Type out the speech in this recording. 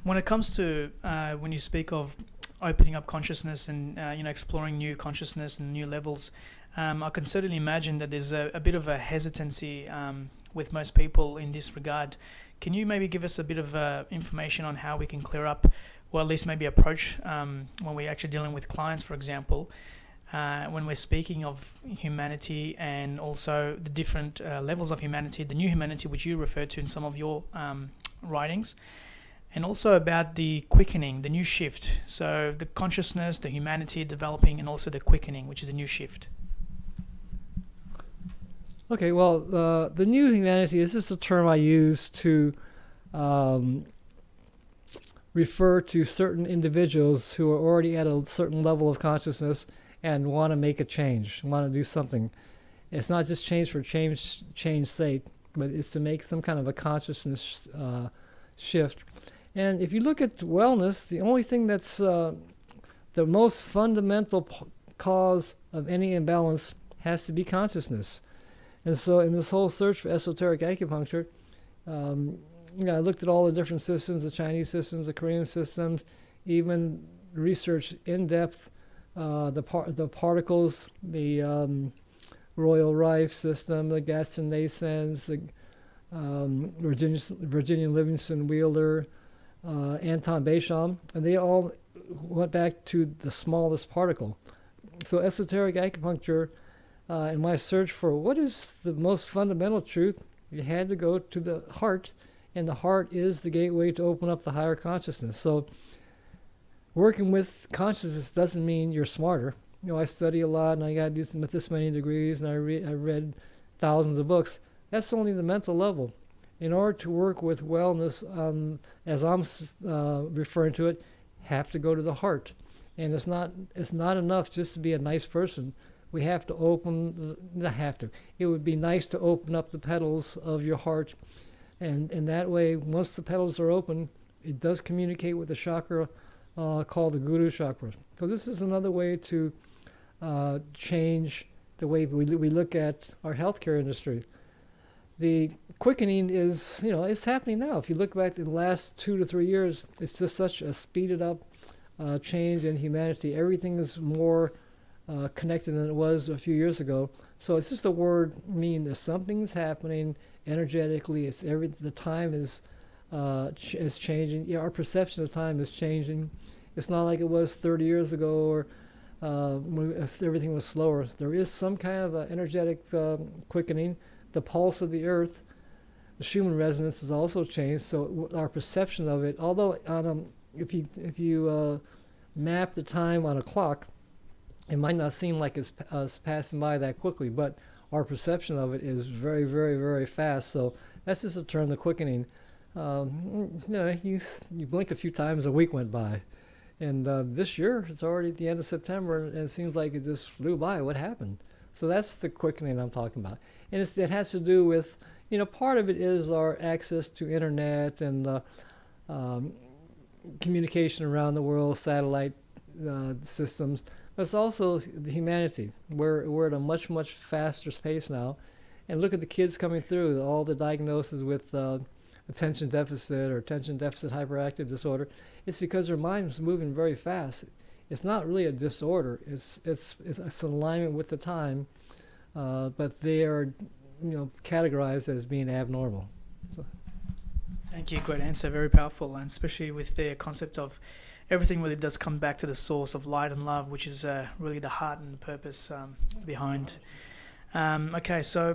When it comes to when you speak of opening up consciousness and exploring new consciousness and new levels, I can certainly imagine that there's a bit of a hesitancy with most people in this regard. Can you maybe give us a bit of information on how we can clear up, or at least maybe approach when we're actually dealing with clients, for example, when we're speaking of humanity and also the different levels of humanity, the new humanity which you refer to in some of your writings, and also about the quickening, the new shift. So the consciousness, the humanity developing, and also the quickening, which is a new shift. Okay, well, the new humanity is just a term I use to refer to certain individuals who are already at a certain level of consciousness and want to make a change, want to do something. It's not just change for change sake, but it's to make some kind of a consciousness shift. And if you look at wellness, the only thing that's the most fundamental cause of any imbalance has to be consciousness. And so in this whole search for esoteric acupuncture, I looked at all the different systems, the Chinese systems, the Korean systems, even researched in depth the particles, the Royal Rife system, the Gaston Nasens, the Virginia Livingston Wheeler, Anton Bechamp, and they all went back to the smallest particle. So esoteric acupuncture, in my search for what is the most fundamental truth, you had to go to the heart, and the heart is the gateway to open up the higher consciousness. So working with consciousness doesn't mean you're smarter. I study a lot, and I got this many degrees, and I read thousands of books. That's only the mental level. In order to work with wellness, as I'm referring to it, have to go to the heart. And it's not enough just to be a nice person. We have to it would be nice to open up the petals of your heart, and that way, once the petals are open, it does communicate with the chakra called the Guru chakra. So this is another way to change the way we look at our healthcare industry. The quickening is, it's happening now. If you look back in the last 2 to 3 years, it's just such a speeded up change in humanity. Everything is more connected than it was a few years ago. So it's just a word meaning that something's happening energetically. The time is changing. Yeah, our perception of time is changing. It's not like it was 30 years ago or when everything was slower. There is some kind of energetic quickening. The pulse of the earth, the Schumann resonance has also changed. So our perception of it, although if you map the time on a clock, it might not seem like it's passing by that quickly, but our perception of it is very, very, very fast. So that's just a term, the quickening. You blink a few times, a week went by. And this year, it's already at the end of September, and it seems like it just flew by. What happened? So that's the quickening I'm talking about. And it has to do with, part of it is our access to internet and communication around the world, satellite systems. But it's also the humanity. We're at a much, much faster pace now. And look at the kids coming through, all the diagnoses with attention deficit or attention deficit hyperactive disorder. It's because their mind is moving very fast. It's not really a disorder. It's an alignment with the time, but they are, categorized as being abnormal. So. Thank you. Great answer. Very powerful, and especially with the concept of everything really does come back to the source of light and love, which is really the heart and the purpose behind. Okay, so